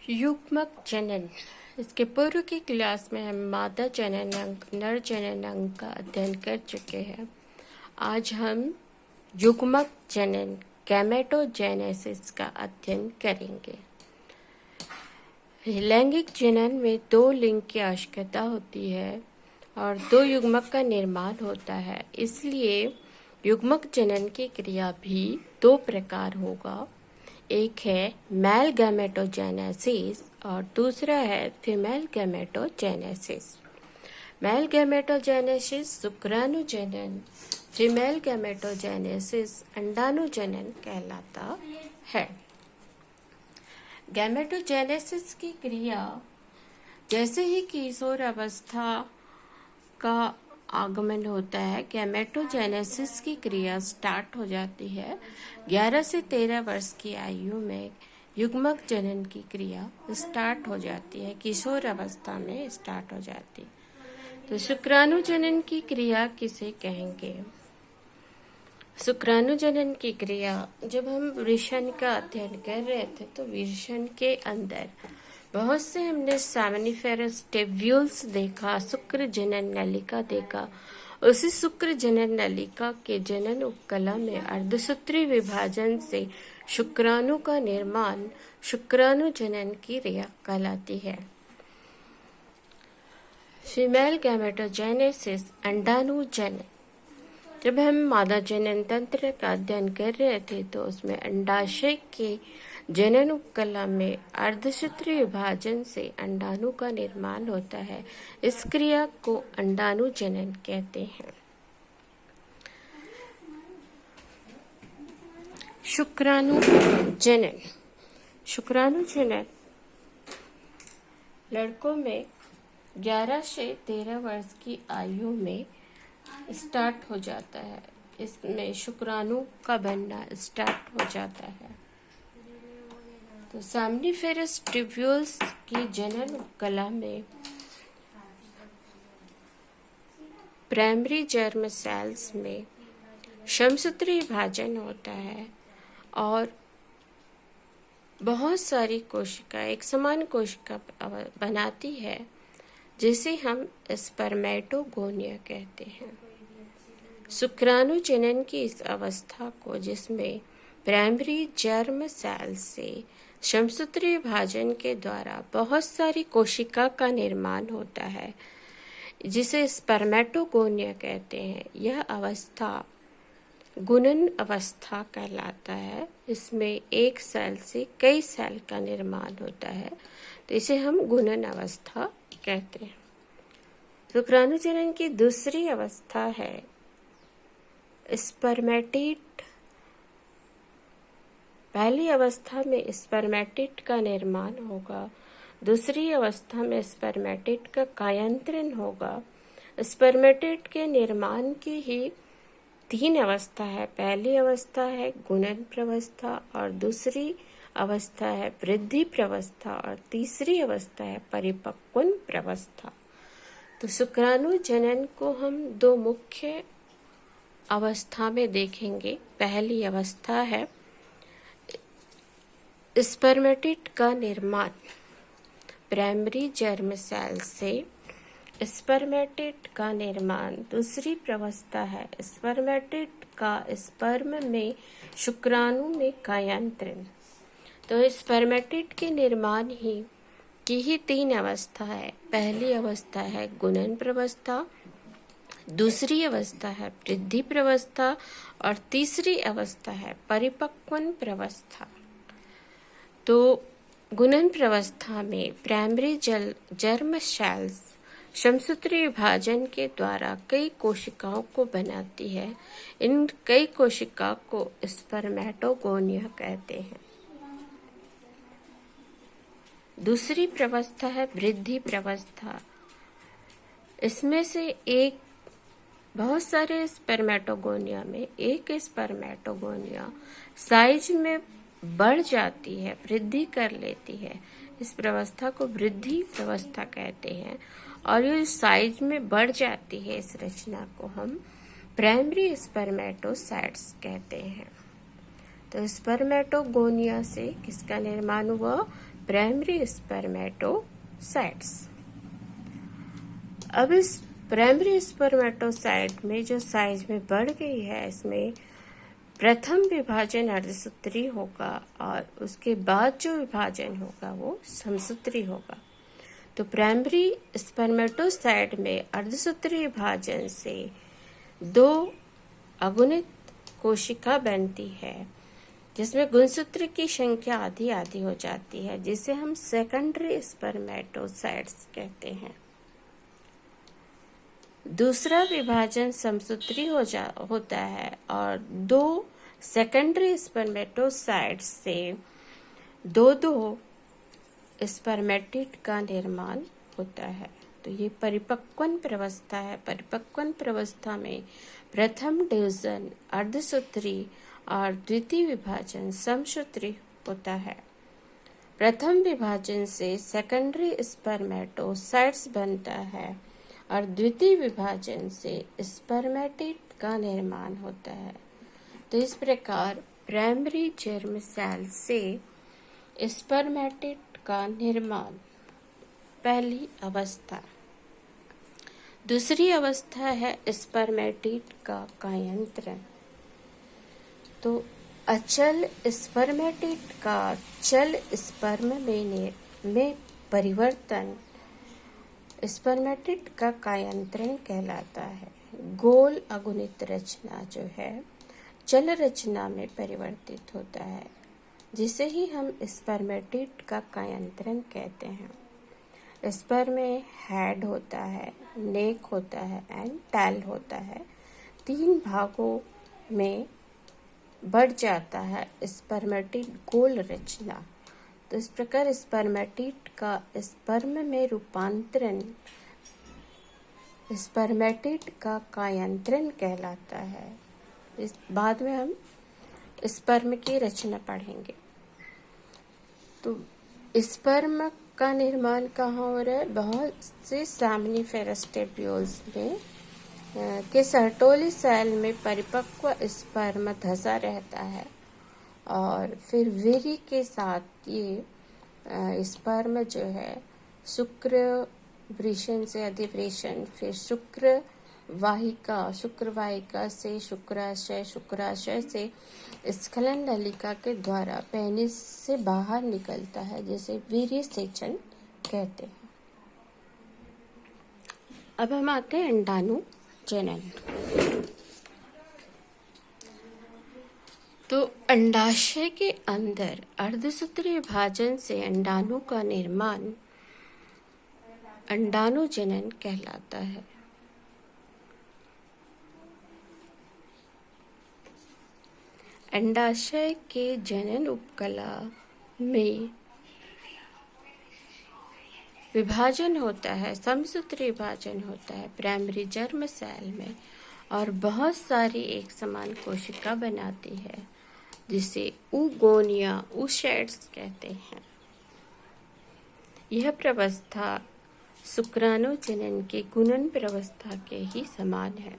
युग्मक जनन। इसके पूर्व की क्लास में हम मादा जनन अंग, नर जनन अंग का अध्ययन कर चुके हैं। आज हम युग्मक जनन गैमेटोजेनेसिस का अध्ययन करेंगे। लैंगिक जनन में दो लिंग की आवश्यकता होती है और दो युग्मक का निर्माण होता है, इसलिए युग्मक जनन की क्रिया भी दो प्रकार होगा। एक है मेल गैमेटोजेनेसिस और दूसरा है फीमेल गैमेटोजेनेसिस। मेल गैमेटोजेनेसिस शुक्राणुजनन, फीमेल गैमेटोजेनेसिस अंडाणुजनन कहलाता है। गैमेटोजेनेसिस की क्रिया जैसे ही किशोर अवस्था का आगमन होता है, गैमेटोजेनेसिस की क्रिया स्टार्ट हो जाती है। 11 से 13 वर्ष की आयु में युग्मक जनन की क्रिया स्टार्ट हो जाती है, किशोर अवस्था में स्टार्ट हो जाती है। तो शुक्राणु जनन की क्रिया किसे कहेंगे? शुक्राणु जनन की क्रिया, जब हम वृषण का अध्ययन कर रहे थे तो वृषण के अंदर बहुत से हमने सेमिनिफेरस टेब्यूल्स देखा, शुक्र जनन नलिका देखा। उसी शुक्र जनन नलिका के जनन उपकला में अर्धसूत्री विभाजन से शुक्राणु का निर्माण शुक्राणु जनन की क्रिया कहलाती है। फीमेल गैमेटोजेनेसिस अंडाणु जनन। जब हम मादा जनन तंत्र का अध्ययन कर रहे थे तो उसमें अंडाशय के जनन उपकला में अर्धसूत्री विभाजन से अंडाणु का निर्माण होता है। इस क्रिया को अंडाणु जनन कहते हैं। शुक्राणु जनन। शुक्राणु जनन लड़कों में 11 से 13 वर्ष की आयु में स्टार्ट हो जाता है। इसमें शुक्राणु का बनना स्टार्ट हो जाता है। तो सेमिनिफेरस ट्यूब्यूल्स की जनन उपकला में प्राइमरी जर्म सेल्स में समसूत्री विभाजन होता है और बहुत सारी कोशिका एक समान कोशिका बनाती है, जिसे हम स्पर्मेटोगोनिया कहते हैं। शुक्राणु जनन की इस अवस्था को, जिसमें प्राइमरी जर्म सेल से समसूत्री विभाजन के द्वारा बहुत सारी कोशिका का निर्माण होता है, जिसे स्पर्मेटोगोनिया कहते हैं, यह अवस्था गुणन अवस्था कहलाता है। इसमें एक सेल से कई सेल का निर्माण होता है, तो इसे हम गुणन अवस्था कहते हैं। शुक्राणु जनन की दूसरी अवस्था है स्पर्मेटिड। पहली अवस्था में स्पर्मेटिड का निर्माण होगा, दूसरी अवस्था में स्पर्मेटिड का कायांतरण होगा। स्पर्मेटिड के निर्माण की ही 3 अवस्था है। पहली अवस्था है गुणन प्रवस्था और दूसरी अवस्था है वृद्धि प्रवस्था और तीसरी अवस्था है परिपक्वन प्रवस्था। तो शुक्राणु जनन को हम 2 मुख्य अवस्था में देखेंगे। पहली अवस्था है स्पर्मेटिड का निर्माण। प्राइमरी जर्म सेल से स्पर्मेटिड का निर्माण। दूसरी प्रवस्था है स्पर्मेटिड का स्पर्म में शुक्राणु में कायांतरण। तो स्पर्मेटिड के निर्माण की ही 3 अवस्था है। पहली अवस्था है गुणन प्रवस्था, दूसरी अवस्था है वृद्धि प्रवस्था और तीसरी अवस्था है परिपक्वन प्रवस्था। तो गुणन प्रवस्था में प्राइमरी जर्म सेल्स समसूत्री विभाजन के द्वारा कई कोशिकाओं को बनाती है। इन कई कोशिकाओं को स्पर्मेटोगोनिया कहते हैं। दूसरी प्रवस्था है वृद्धि प्रवस्था। इसमें से बहुत सारे स्पर्मेटोगोनिया में एक स्पर्मेटोगोनिया साइज में बढ़ जाती है, वृद्धि कर लेती है। इस प्रवस्था को वृद्धि प्रवस्था कहते हैं और ये साइज में बढ़ जाती है। इस रचना को हम प्राइमरी स्पर्मेटोसाइट्स कहते हैं। तो स्पर्मेटोगोनिया से किसका निर्माण हुआ? Primary spermatocytes. अब इस प्राइमरी स्पर्मेटोसाइट में जो साइज में बढ़ गई है, इसमें प्रथम विभाजन अर्धसूत्री होगा और उसके बाद जो विभाजन होगा वो समसूत्री होगा। तो प्राइमरी स्पर्मेटोसाइट में अर्धसूत्री विभाजन से 2 अगुणित कोशिका बनती है, जिसमें गुणसूत्र की संख्या आधी आधी हो जाती है, जिसे हम सेकेंडरी स्पर्मेटोसाइट्स कहते हैं। दूसरा विभाजन समसूत्री होता है और 2 सेकेंडरी स्पर्मेटोसाइट्स से 2 स्पर्मेटिड का निर्माण होता है। तो ये परिपक्वन प्रवस्था है। परिपक्वन प्रवस्था में प्रथम डिवीजन अर्धसूत्री और द्वितीय विभाजन समसूत्री होता है। प्रथम विभाजन से सेकेंडरी स्पर्मेटोसाइट्स बनता है और द्वितीय विभाजन से स्पर्मेटिड का निर्माण होता है। तो इस प्रकार प्राइमरी जर्म सेल से स्पर्मेटिड का निर्माण पहली अवस्था। दूसरी अवस्था है स्पर्मेटिड का कायांतरण। तो अचल स्पर्मेटिड का चल स्पर्म में परिवर्तन स्पर्मेटिड का कायांतरण कहलाता है। गोल अगुणित रचना जो है चल रचना में परिवर्तित होता है, जिसे ही हम स्पर्मेटिड का कायांतरण कहते हैं। स्पर्म में हेड होता है, नेक होता है एंड टेल होता है। 3 भागों में बढ़ जाता है स्पर्मेटिड गोल रचना। तो इस प्रकार स्पर्मेटिड का स्पर्म में रूपांतरण स्पर्मेटिड का कायांतरण कहलाता है। इस बाद में हम स्पर्म की रचना पढ़ेंगे। तो स्पर्म का निर्माण कहाँ हो रहा है? बहुत से सामनीफेरस टेब्यूल्स में के सर्टोली सेल में परिपक्व स्पर्म धसा रहता है और फिर वीर्य के साथ ये स्पर्म जो है शुक्र वृषण से अधिवृषण, फिर शुक्रवाहिका से शुक्राशय से स्खलन नलिका के द्वारा पेनिस से बाहर निकलता है, जिसे वीर्य सेचन कहते हैं। अब हम आते हैं अंडाणु जनन। तो अंडाशय के अंदर अर्धसूत्री विभाजन से अंडाणु का निर्माण अंडाणु जनन कहलाता है। अंडाशय के जनन उपकला में विभाजन होता है, समसूत्री विभाजन होता है प्राइमरी जर्म सेल में, और बहुत सारी एक समान कोशिका बनाती है, जिसे oogonia oocytes कहते हैं। यह प्रवस्था शुक्राणु जनन के गुणन प्रवस्था के ही समान है।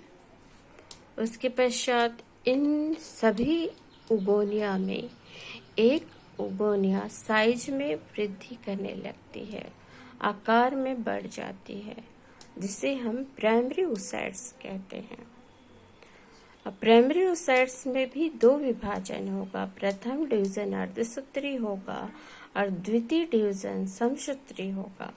उसके पश्चात इन सभी oogonia में एक oogonia साइज में वृद्धि करने लगती है, आकार में बढ़ जाती है, जिसे हम प्राइमरी oocytes कहते हैं। अब प्राइमरी oocytes में भी 2 विभाजन होगा। प्रथम डिवीजन अर्धसूत्री होगा और द्वितीय डिवीजन समसूत्री होगा।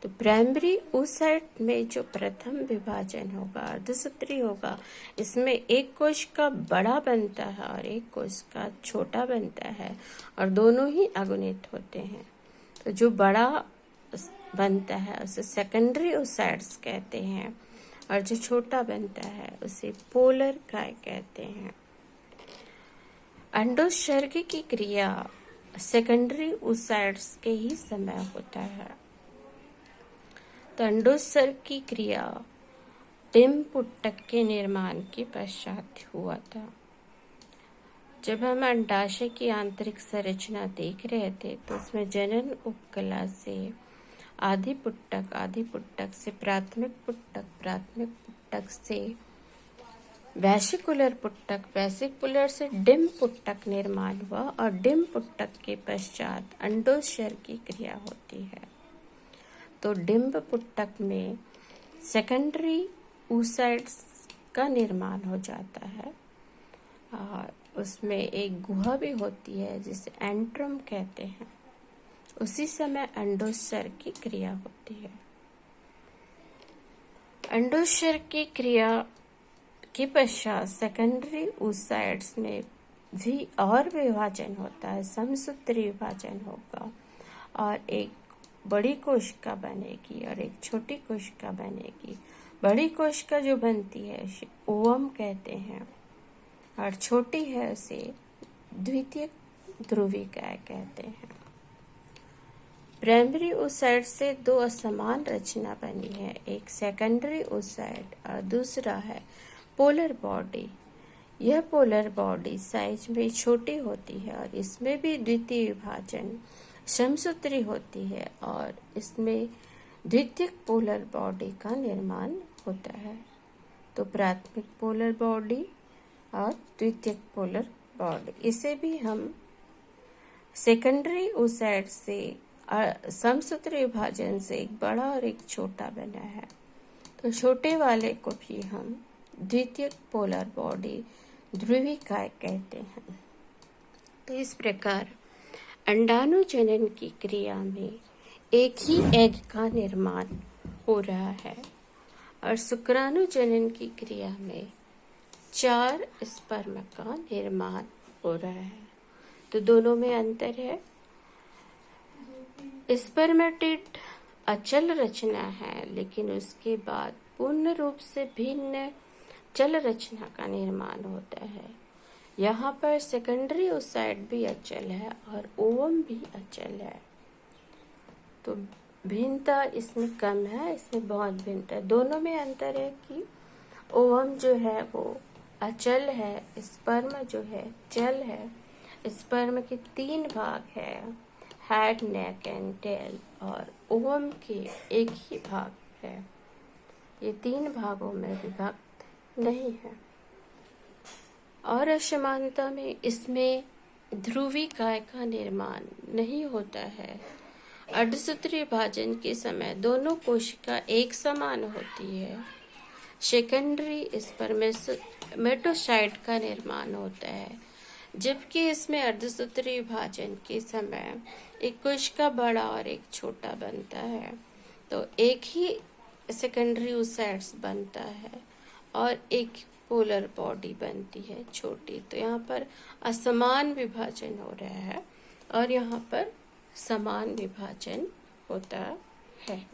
तो प्राइमरी oocyte में जो प्रथम विभाजन होगा अर्धसूत्री होगा, इसमें एक कोशिका बड़ा बनता है और एक कोशिका छोटा बनता है, और दोनों ही अगुणित होते हैं। तो जो बड़ा बनता है उसे सेकेंडरी oocytes कहते हैं, और जो छोटा बनता है उसे पोलर काय कहते हैं। अंडोत्सर्ग की क्रिया सेकेंडरी oocytes के ही समय होता है। तो अंडोत्सर्ग की क्रिया डिम्ब पुट्टक के निर्माण के पश्चात हुआ था। जब हम अंडाशय की आंतरिक संरचना देख रहे थे, तो उसमें जनन उपकला से आदि पुट्टक से प्राथमिक पुट्टक से वेसिकुलर पुट्टक, वेसिकुलर से डिम पुट्टक निर्माण हुआ और डिम पुट्टक के पश्चात अंडोत्सर्ग की क्रिया होती है। तो डिम्ब पुट्टक में सेकेंडरी oocytes का निर्माण हो जाता है और उसमें एक गुहा भी होती है जिसे एंट्रम कहते हैं। उसी समय अंडोत्सर्ग की क्रिया होती है। अंडोत्सर्ग की क्रिया के पश्चात सेकेंडरी oocytes में भी और विभाजन होता है, समसूत्री विभाजन होगा और एक बड़ी कोशिका बनेगी और एक छोटी कोशिका बनेगी। बड़ी कोशिका जो बनती है उसे ओवम कहते हैं और छोटी है उसे द्वितीयक ध्रुवीकाय कहते हैं। प्राइमरी oocyte से दो असमान रचना बनी है, एक सेकेंडरी oocyte और दूसरा है पोलर बॉडी। यह पोलर बॉडी साइज में छोटी होती है और इसमें भी द्वितीय विभाजन समसूत्री होती है और इसमें द्वितीयक पोलर बॉडी का निर्माण होता है। तो प्राथमिक पोलर बॉडी और द्वितीयक पोलर बॉडी, इसे भी हम सेकेंडरी oocyte से समसूत्री विभाजन से एक बड़ा और एक छोटा बना है। तो छोटे वाले को भी हम द्वितीयक पोलर बॉडी ध्रुवीकाय कहते हैं। तो इस प्रकार अंडाणुजनन की क्रिया में एक ही एग का निर्माण हो रहा है और शुक्राणुजनन की क्रिया में 4 स्पर्म का निर्माण हो रहा है। तो दोनों में अंतर है। स्पर्मेटिड अचल रचना है, लेकिन उसके बाद पूर्ण रूप से भिन्न चल रचना का निर्माण होता है। यहाँ पर सेकेंडरी oocyte भी अचल है और ओवम भी अचल है। तो भिन्नता इसमें कम है, इसमें बहुत भिन्नता है। दोनों में अंतर है कि ओवम जो है वो अचल है, स्पर्म जो है चल है। स्पर्म के 3 भाग है, हेड, नेक एंड टेल, और ओवम के एक ही भाग है। ये 3 भागों में विभक्त नहीं है। और असमानता में इसमें ध्रुवीकाय का निर्माण नहीं होता है। अर्धसूत्री विभाजन के समय दोनों कोशिका एक समान होती है। सेकेंडरी स्पर्मेटोसाइट का निर्माण होता है, जबकि इसमें अर्धसूत्री विभाजन के समय एक कोशिका बड़ा और एक छोटा बनता है। तो एक ही सेकेंडरी oocytes बनता है और एक पोलर बॉडी बनती है छोटी। तो यहाँ पर असमान विभाजन हो रहा है और यहाँ पर समान विभाजन होता है।